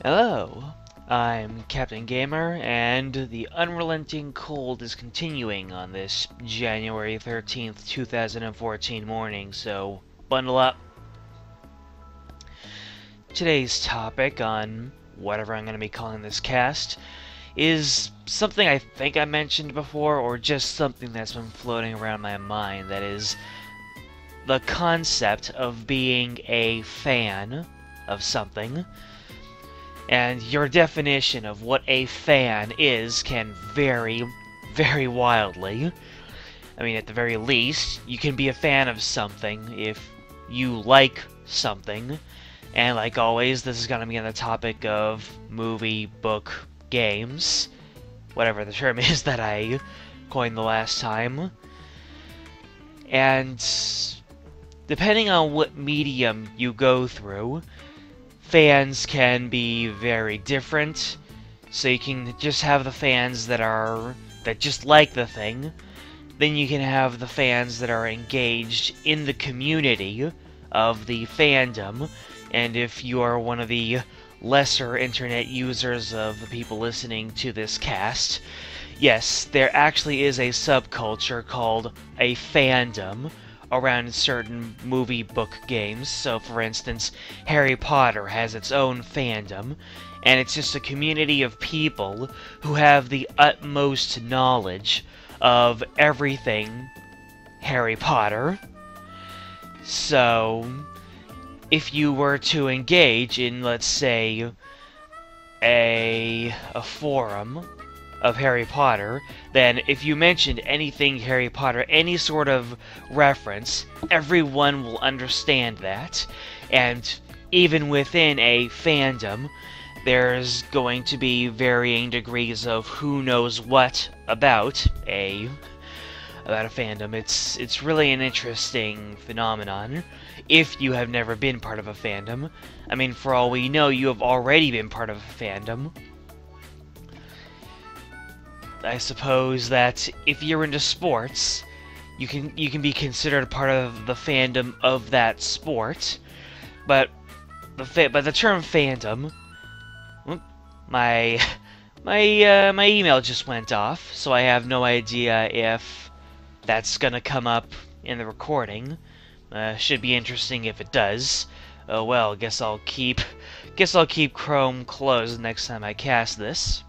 Hello, I'm Captain Gamer, and the unrelenting cold is continuing on this January 13th, 2014 morning, so bundle up. Today's topic on whatever I'm going to be calling this cast is something I think I mentioned before, or just something that's been floating around my mind, that is the concept of being a fan of something. And your definition of what a fan is can vary very wildly. I mean, at the very least, you can be a fan of something if you like something. And like always, this is going to be on the topic of movie, book, games. Whatever the term is that I coined the last time. And depending on what medium you go through, fans can be very different. So you can just have the fans that just like the thing. Then you can have the fans that are engaged in the community of the fandom. And if you are one of the lesser internet users of the people listening to this cast, yes, there actually is a subculture called a fandom around certain movie, book, games. So, for instance, Harry Potter has its own fandom, and it's just a community of people who have the utmost knowledge of everything Harry Potter. So, if you were to engage in, let's say, a forum of Harry Potter, then if you mentioned anything Harry Potter, any sort of reference, everyone will understand that. And even within a fandom, there's going to be varying degrees of who knows what about a fandom. It's really an interesting phenomenon if you have never been part of a fandom. I mean, for all we know, you have already been part of a fandom. I suppose that if you're into sports, you can be considered part of the fandom of that sport. But the term fandom, my email just went off, so I have no idea if that's gonna come up in the recording. Should be interesting if it does. Oh well, guess I'll keep Chrome closed next time I cast this.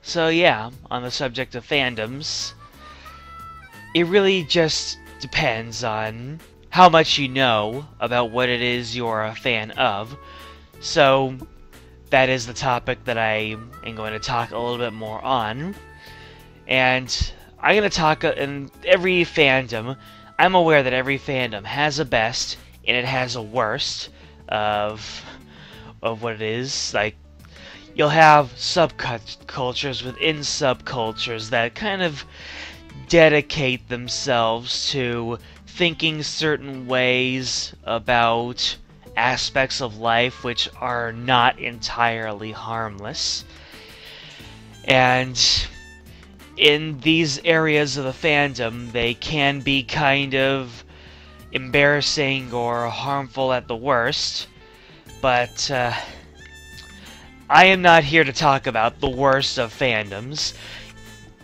So yeah, on the subject of fandoms, it really just depends on how much you know about what it is you're a fan of. So that is the topic that I am going to talk a little bit more on. And I'm going to talk in every fandom. I'm aware that every fandom has a best and it has a worst of what it is. Like, you'll have subcultures within subcultures that kind of dedicate themselves to thinking certain ways about aspects of life which are not entirely harmless. And in these areas of the fandom, they can be kind of embarrassing or harmful at the worst, but I am not here to talk about the worst of fandoms.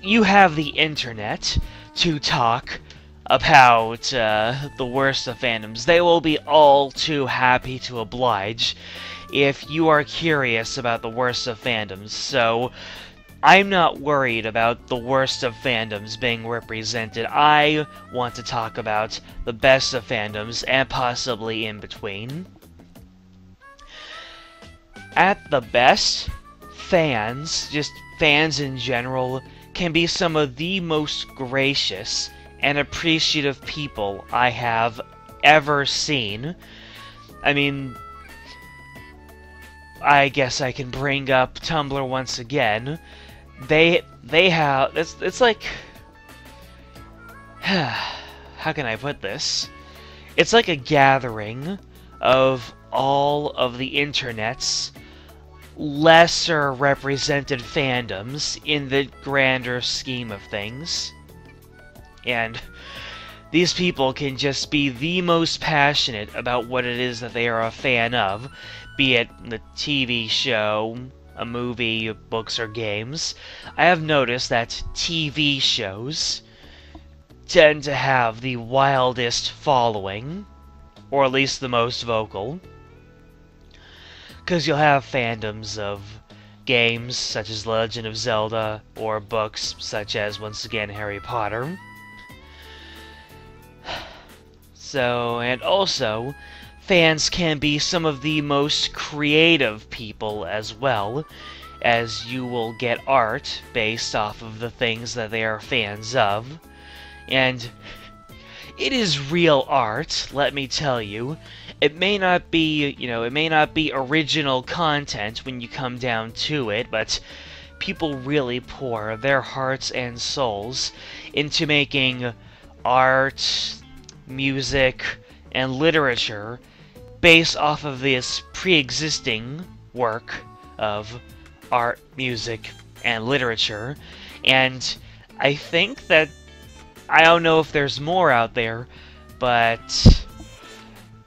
You have the internet to talk about the worst of fandoms. They will be all too happy to oblige if you are curious about the worst of fandoms. So, I'm not worried about the worst of fandoms being represented. I want to talk about the best of fandoms and possibly in between. At the best, fans, just fans in general, can be some of the most gracious and appreciative people I have ever seen. I mean, I guess I can bring up Tumblr once again. They have, it's like, how can I put this? It's like a gathering of all of the internet's lesser represented fandoms in the grander scheme of things. And these people can just be the most passionate about what it is that they are a fan of, be it the TV show, a movie, books, or games, I have noticed that TV shows tend to have the wildest following, or at least the most vocal, because you'll have fandoms of games such as Legend of Zelda, or books such as, once again, Harry Potter. So, and also, fans can be some of the most creative people as well, as you will get art based off of the things that they are fans of. And it is real art, let me tell you. It may not be, it may not be original content when you come down to it, but people really pour their hearts and souls into making art, music, and literature based off of this pre-existing work of art, music, and literature. And I think that, I don't know if there's more out there, but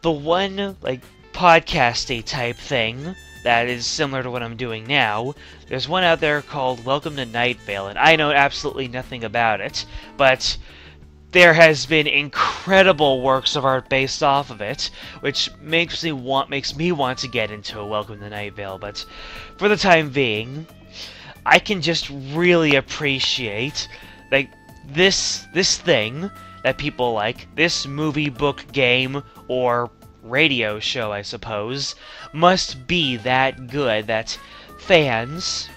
the one, like, podcasty type thing that is similar to what I'm doing now, there's one out there called Welcome to Night Vale, and I know absolutely nothing about it, but there has been incredible works of art based off of it, which makes me want to get into a Welcome to Night Vale. But for the time being, I can just really appreciate, like, this thing that people like, this movie, book, game, or radio show, I suppose, must be that good that fans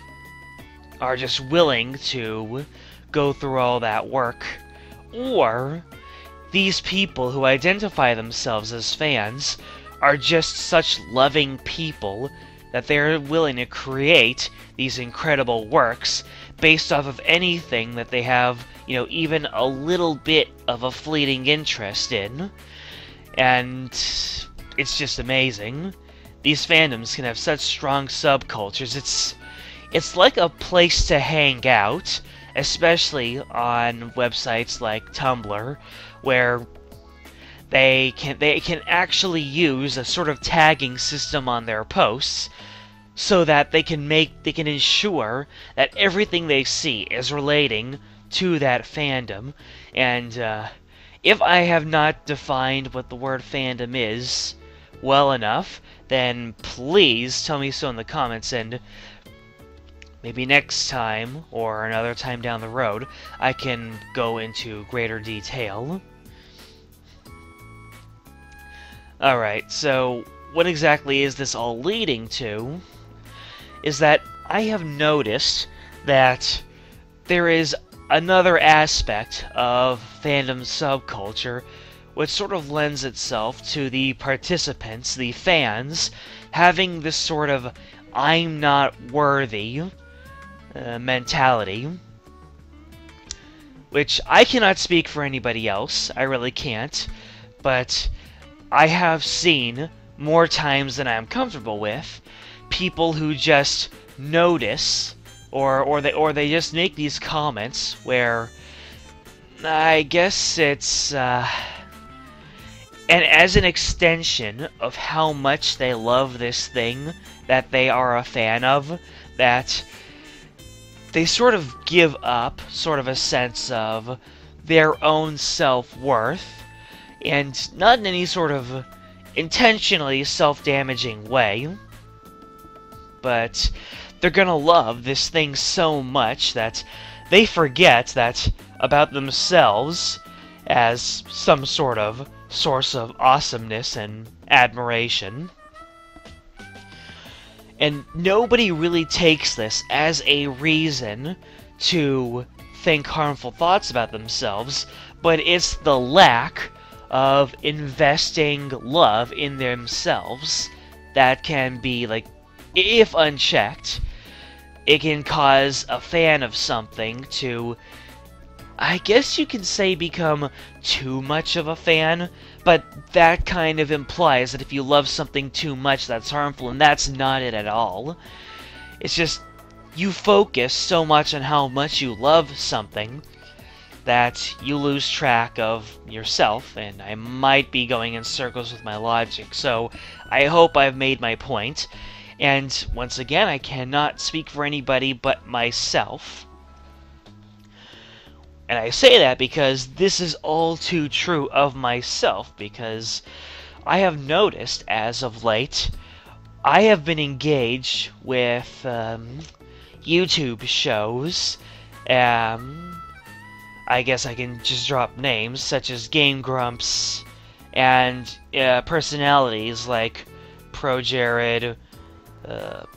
are just willing to go through all that work. Or these people who identify themselves as fans are just such loving people that they're willing to create these incredible works based off of anything that they have, even a little bit of a fleeting interest in. And it's just amazing. These fandoms can have such strong subcultures. It's like a place to hang out, especially on websites like Tumblr, where they can actually use a sort of tagging system on their posts, so that they can ensure that everything they see is relating to that fandom. And if I have not defined what the word fandom is well enough, then please tell me so in the comments, and maybe next time, or another time down the road, I can go into greater detail. Alright, so what exactly is this all leading to? Is that I have noticed that there is another aspect of fandom subculture which sort of lends itself to the participants, the fans, having this sort of I'm not worthy mentality, which I cannot speak for anybody else, I really can't, but I have seen more times than I'm comfortable with people who just notice, or they just make these comments where I guess it's and as an extension of how much they love this thing that they are a fan of, that they sort of give up sort of a sense of their own self-worth, and not in any sort of intentionally self-damaging way, but they're gonna love this thing so much that they forget that about themselves as some sort of source of awesomeness and admiration. And nobody really takes this as a reason to think harmful thoughts about themselves, but it's the lack of investing love in themselves that can be, like, if unchecked, it can cause a fan of something to, I guess you can say, become too much of a fan, but that kind of implies that if you love something too much, that's harmful, and that's not it at all. It's just, you focus so much on how much you love something that you lose track of yourself, and I might be going in circles with my logic, so I hope I've made my point. And once again, I cannot speak for anybody but myself. And I say that because this is all too true of myself, because I have noticed, as of late, I have been engaged with YouTube shows. I guess I can just drop names, such as Game Grumps, and personalities like ProJared,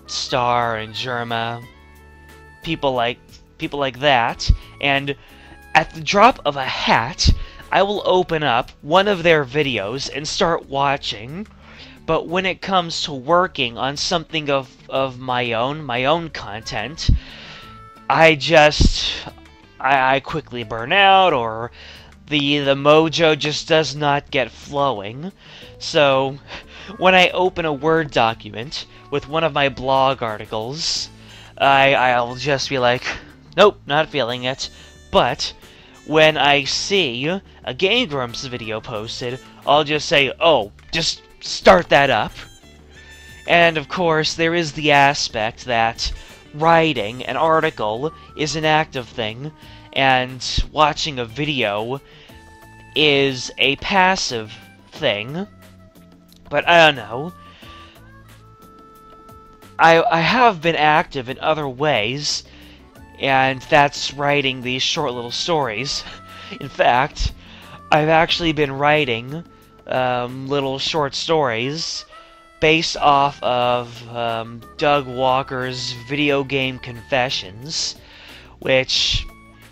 Star, and Germa, people like that, and at the drop of a hat, I will open up one of their videos and start watching. But when it comes to working on something of my own content, I quickly burn out, or the mojo just does not get flowing. So when I open a Word document with one of my blog articles, I'll just be like, nope, not feeling it. But when I see a Game Grumps video posted, I'll just say, oh, just start that up. And of course, there is the aspect that writing an article is an active thing, and watching a video is a passive thing. But I don't know. I have been active in other ways, and that's writing these short little stories. In fact, I've actually been writing little short stories based off of Doug Walker's Video Game Confessions, which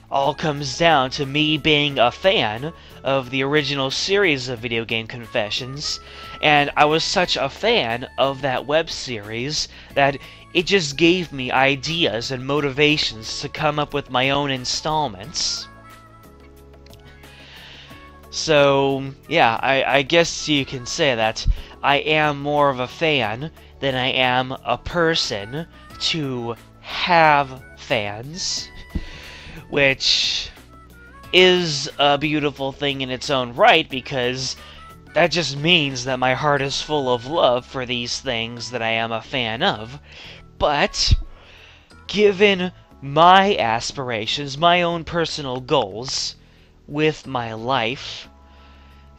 all comes down to me being a fan of the original series of Video Game Confessions, and I was such a fan of that web series that it just gave me ideas and motivations to come up with my own installments. So, yeah, I guess you can say that I am more of a fan than I am a person to have fans, which is a beautiful thing in its own right, because that just means that my heart is full of love for these things that I am a fan of. But, given my aspirations, my own personal goals with my life,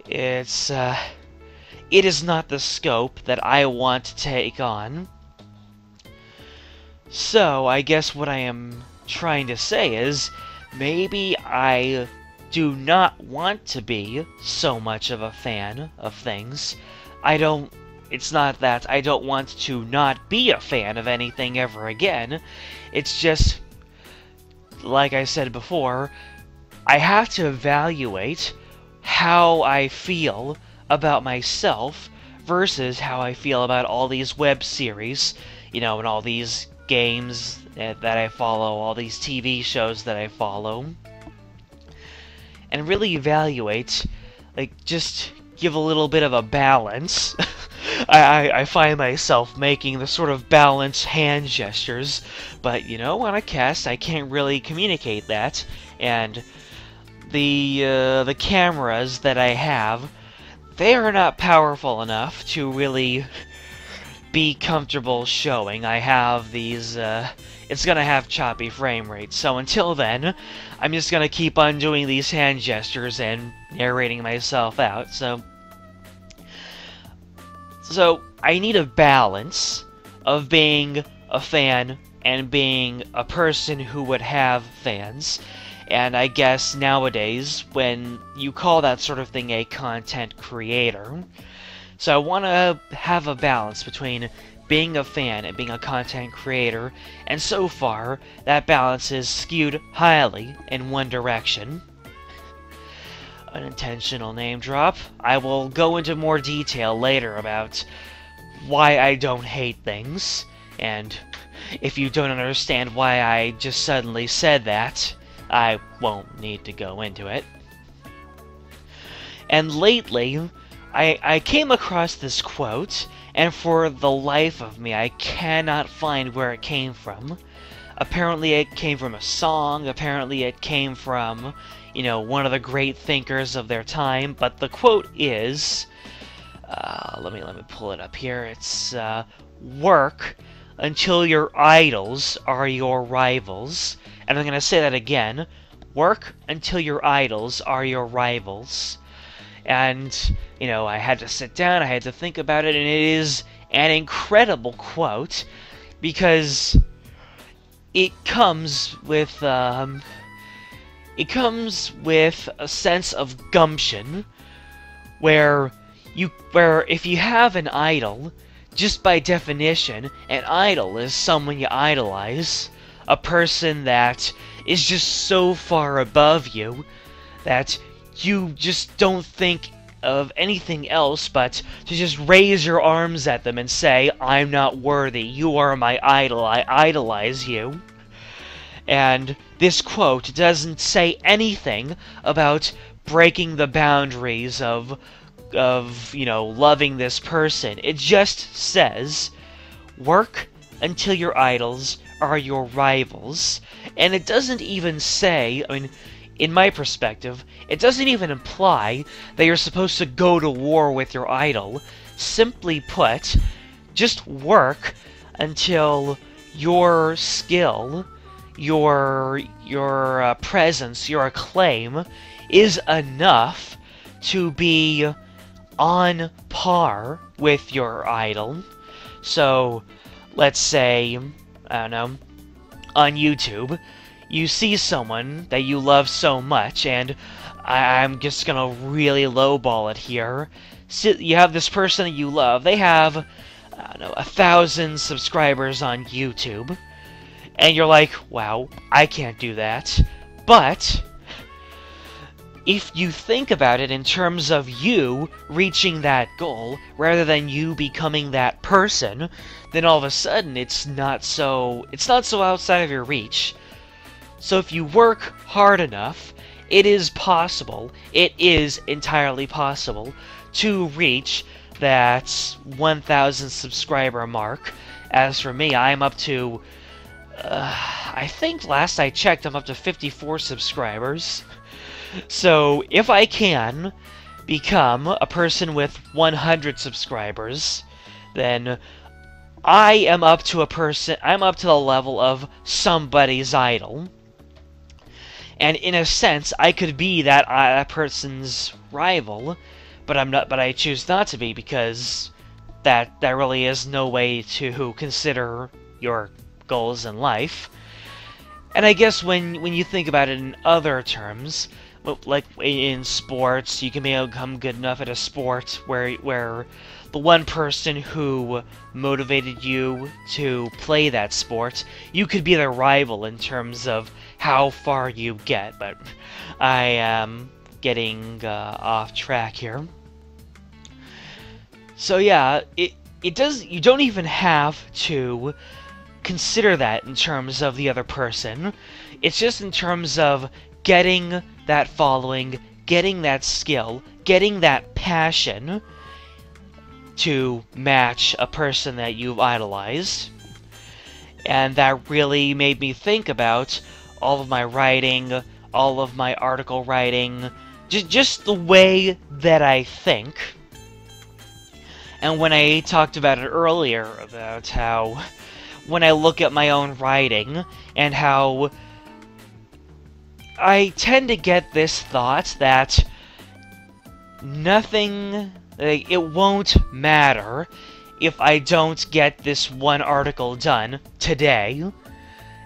it is not the scope that I want to take on. So, I guess what I am trying to say is, maybe I do not want to be so much of a fan of things. It's not that I don't want to not be a fan of anything ever again. It's just, like I said before, I have to evaluate how I feel about myself versus how I feel about all these web series, and all these games that I follow, all these TV shows that I follow, and really evaluate, just give a little bit of a balance. I find myself making the sort of balance hand gestures, but on a cast I can't really communicate that, and the cameras that I have, they are not powerful enough to really be comfortable showing. I have these, it's gonna have choppy frame rates, so until then, I'm just gonna keep on doing these hand gestures and narrating myself out, so I need a balance of being a fan and being a person who would have fans. And I guess nowadays, when you call that sort of thing a content creator, so I want to have a balance between being a fan and being a content creator, and so far, that balance is skewed highly in one direction. Unintentional name drop. I will go into more detail later about why I don't hate things, and if you don't understand why I just suddenly said that, I won't need to go into it. And lately, I came across this quote, and for the life of me, I cannot find where it came from. Apparently it came from a song, apparently it came from, you know, one of the great thinkers of their time, but the quote is, let me pull it up here. It's, work until your idols are your rivals. And I'm going to say that again. Work until your idols are your rivals. And, you know, I had to sit down, I had to think about it, and it is an incredible quote, because it comes with a sense of gumption, where if you have an idol, just by definition, an idol is someone you idolize, a person that is just so far above you that you just don't think of anything else but to just raise your arms at them and say, I'm not worthy, you are my idol, I idolize you. And this quote doesn't say anything about breaking the boundaries of you know, loving this person. It just says, work until your idols are your rivals. And it doesn't even say, I mean, in my perspective, it doesn't even imply that you're supposed to go to war with your idol. Simply put, just work until your skill, your presence, your acclaim is enough to be on par with your idol. So, let's say, I don't know, on YouTube, you see someone that you love so much, and I'm just gonna really lowball it here. So you have this person that you love, they have, I don't know, 1,000 subscribers on YouTube, and you're like, wow, I can't do that. But if you think about it in terms of you reaching that goal, rather than you becoming that person, then all of a sudden it's not so outside of your reach. So if you work hard enough, it is possible, it is entirely possible, to reach that 1,000 subscriber mark. As for me, I'm up to, I think last I checked, I'm up to 54 subscribers. So, if I can become a person with 100 subscribers, then I am up to I'm up to the level of somebody's idol. And in a sense, I could be that person's rival, but I choose not to be, because that really is no way to consider your goals in life. And I guess when you think about it in other terms, like in sports, you can become good enough at a sport where the one person who motivated you to play that sport, you could be their rival in terms of how far you get. But I am getting off track here. So yeah, you don't even have to consider that in terms of the other person. It's just in terms of getting that following, getting that skill, getting that passion to match a person that you've idolized. And that really made me think about all of my writing, all of my article writing, just the way that I think. And when I talked about it earlier, about how when I look at my own writing, and how I tend to get this thought that nothing, like, it won't matter if I don't get this one article done today.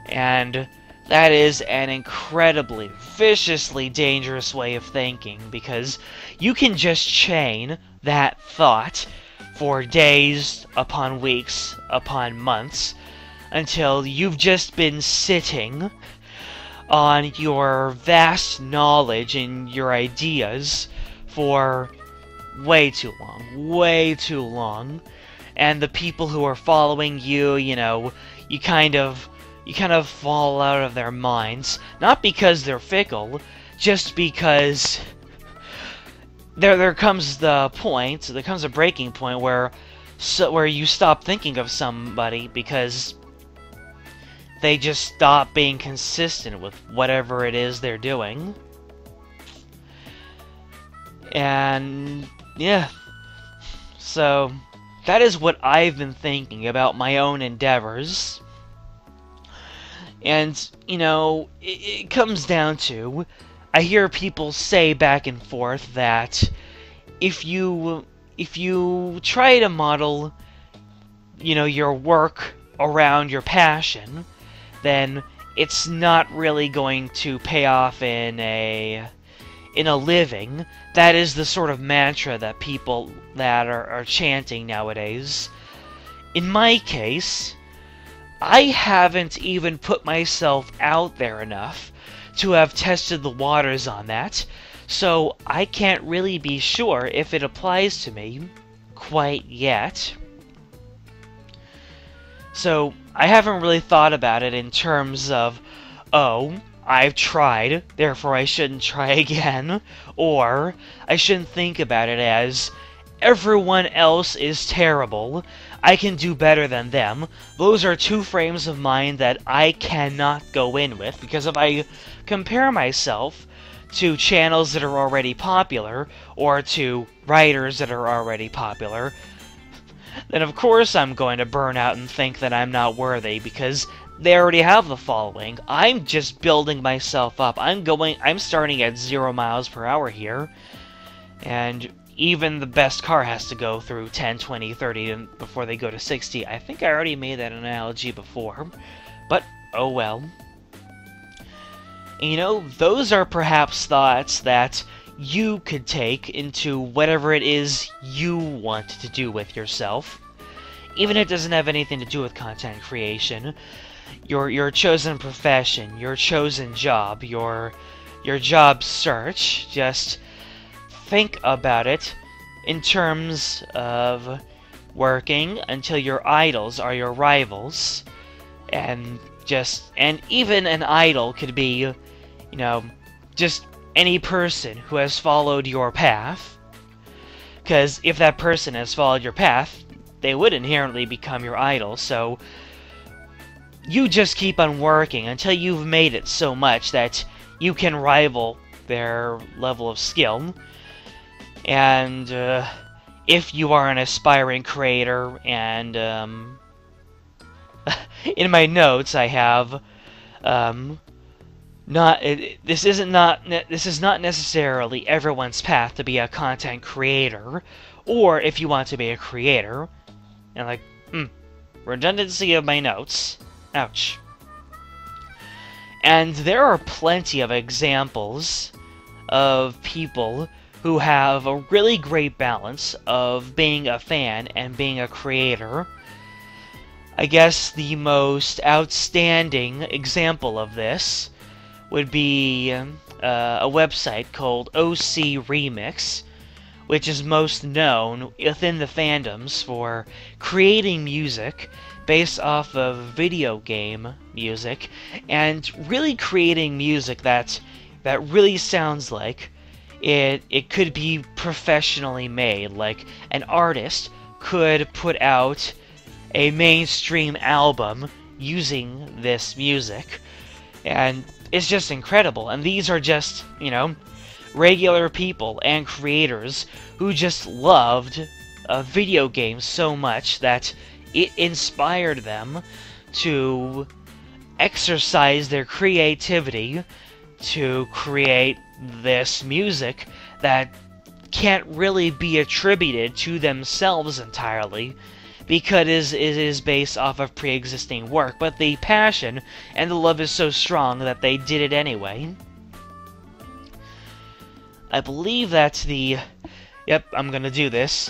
And that is an incredibly, viciously dangerous way of thinking, because you can just chain that thought for days upon weeks upon months until you've just been sitting on your vast knowledge and your ideas for way too long, and the people who are following you, you know, you kind of fall out of their minds, not because they're fickle, just because there comes a breaking point where you stop thinking of somebody because they just stop being consistent with whatever it is they're doing. And yeah, so that is what I've been thinking about my own endeavors. And, you know, it comes down to, I hear people say back and forth that if you try to model, you know, your work around your passion, then it's not really going to pay off in a living. That is the sort of mantra that people that are chanting nowadays. In my case, I haven't even put myself out there enough to have tested the waters on that, so I can't really be sure if it applies to me quite yet. So I haven't really thought about it in terms of, oh, I've tried, therefore I shouldn't try again, or I shouldn't think about it as, everyone else is terrible, I can do better than them. Those are two frames of mind that I cannot go in with, because if I compare myself to channels that are already popular, or to writers that are already popular, then of course I'm going to burn out and think that I'm not worthy, because they already have the following. I'm just building myself up. I'm starting at 0 miles per hour here, and even the best car has to go through 10, 20, 30 before they go to 60. I think I already made that analogy before, but oh well. And, you know, those are perhaps thoughts that you could take into whatever it is you want to do with yourself. Even if it doesn't have anything to do with content creation, your chosen profession, your chosen job, your job search, just think about it in terms of working until your idols are your rivals, and even an idol could be, you know, just any person who has followed your path, because if that person has followed your path, they would inherently become your idol. So you just keep on working until you've made it so much that you can rival their level of skill. And if you are an aspiring creator, and in my notes I have this is not necessarily everyone's path to be a content creator, or if you want to be a creator. And like, redundancy of my notes. Ouch. And there are plenty of examples of people who have a really great balance of being a fan and being a creator. I guess the most outstanding example of this would be a website called OC Remix, which is most known within the fandoms for creating music based off of video game music, and really creating music that really sounds like it could be professionally made. Like, an artist could put out a mainstream album using this music, and it's just incredible. And these are just, you know, regular people and creators who just loved video games so much that it inspired them to exercise their creativity to create this music that can't really be attributed to themselves entirely, because it is based off of pre-existing work, but the passion and the love is so strong that they did it anyway. I believe that's yep, I'm gonna do this,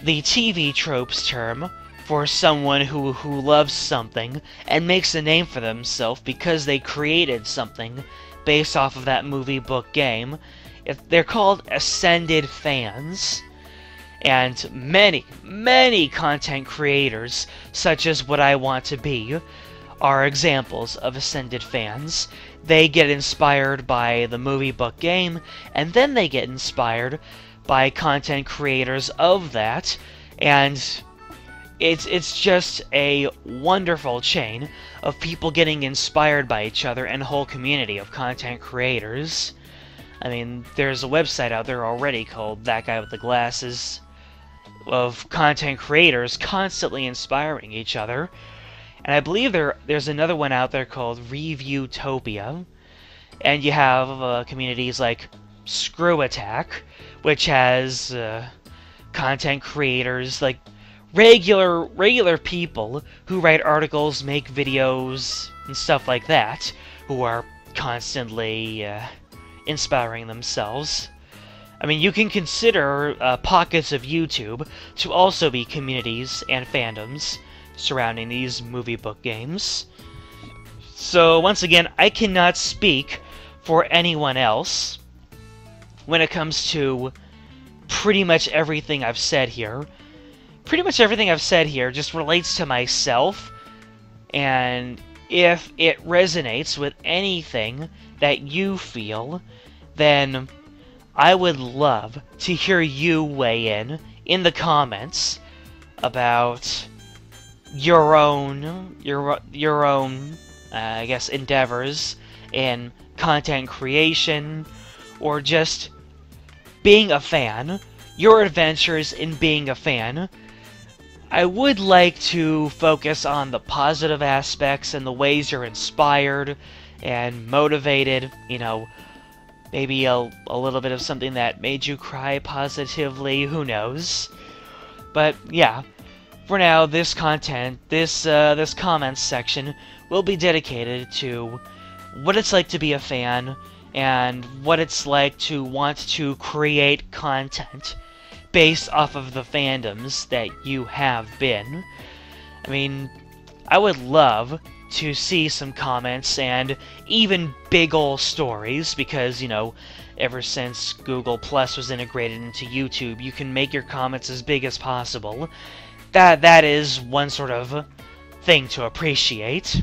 the TV tropes term for someone who loves something and makes a name for themselves because they created something based off of that movie, book, game. They're called ascended fans. And many content creators, such as what I want to be, are examples of ascended fans. They get inspired by the movie, book, game, and then they get inspired by content creators of that, and It's just a wonderful chain of people getting inspired by each other and a whole community of content creators. I mean, there's a website out there already called That Guy with the Glasses, of content creators constantly inspiring each other. And I believe there's another one out there called Reviewtopia. And you have communities like Screw Attack, which has content creators, like regular people who write articles, make videos, and stuff like that, who are constantly inspiring themselves. I mean, you can consider pockets of YouTube to also be communities and fandoms surrounding these movie book games. So, once again, I cannot speak for anyone else when it comes to pretty much everything I've said here. Pretty much everything I've said here just relates to myself, and if it resonates with anything that you feel, then I would love to hear you weigh in the comments about your own, I guess, endeavors in content creation, or just being a fan, your adventures in being a fan. I would like to focus on the positive aspects and the ways you're inspired and motivated, you know, maybe a little bit of something that made you cry positively, who knows. But yeah, for now, this content, this comments section will be dedicated to what it's like to be a fan and what it's like to want to create content based off of the fandoms that you have been. I mean, I would love to see some comments and even big ol' stories, because, you know, ever since Google Plus was integrated into YouTube, you can make your comments as big as possible. That is one sort of thing to appreciate,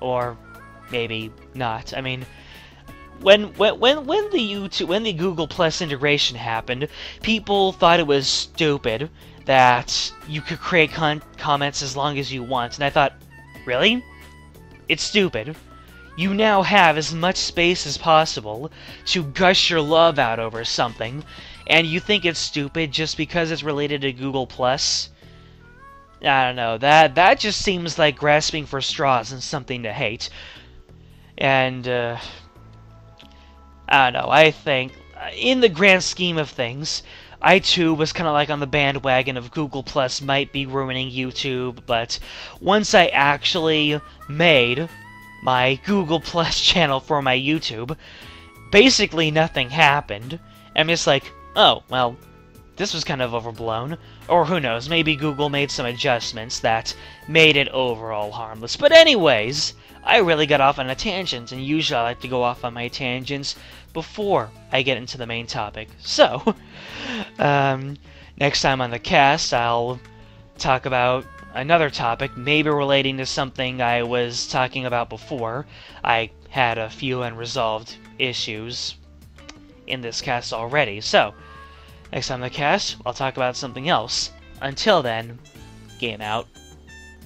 or maybe not. I mean, when the Google Plus integration happened, people thought it was stupid that you could create comments as long as you want, and I thought, really? It's stupid. You now have as much space as possible to gush your love out over something, and you think it's stupid just because it's related to Google Plus? I don't know, that just seems like grasping for straws and something to hate. And, I don't know, I think, in the grand scheme of things, I too was kind of like on the bandwagon of Google Plus might be ruining YouTube, but once I actually made my Google Plus channel for my YouTube, basically nothing happened. I'm just like, oh, well, this was kind of overblown. Or who knows, maybe Google made some adjustments that made it overall harmless. But anyways, I really got off on a tangent, and usually I like to go off on my tangents before I get into the main topic. So, next time on the cast, I'll talk about another topic, maybe relating to something I was talking about before. I had a few unresolved issues in this cast already. So, next time on the cast, I'll talk about something else. Until then, game out.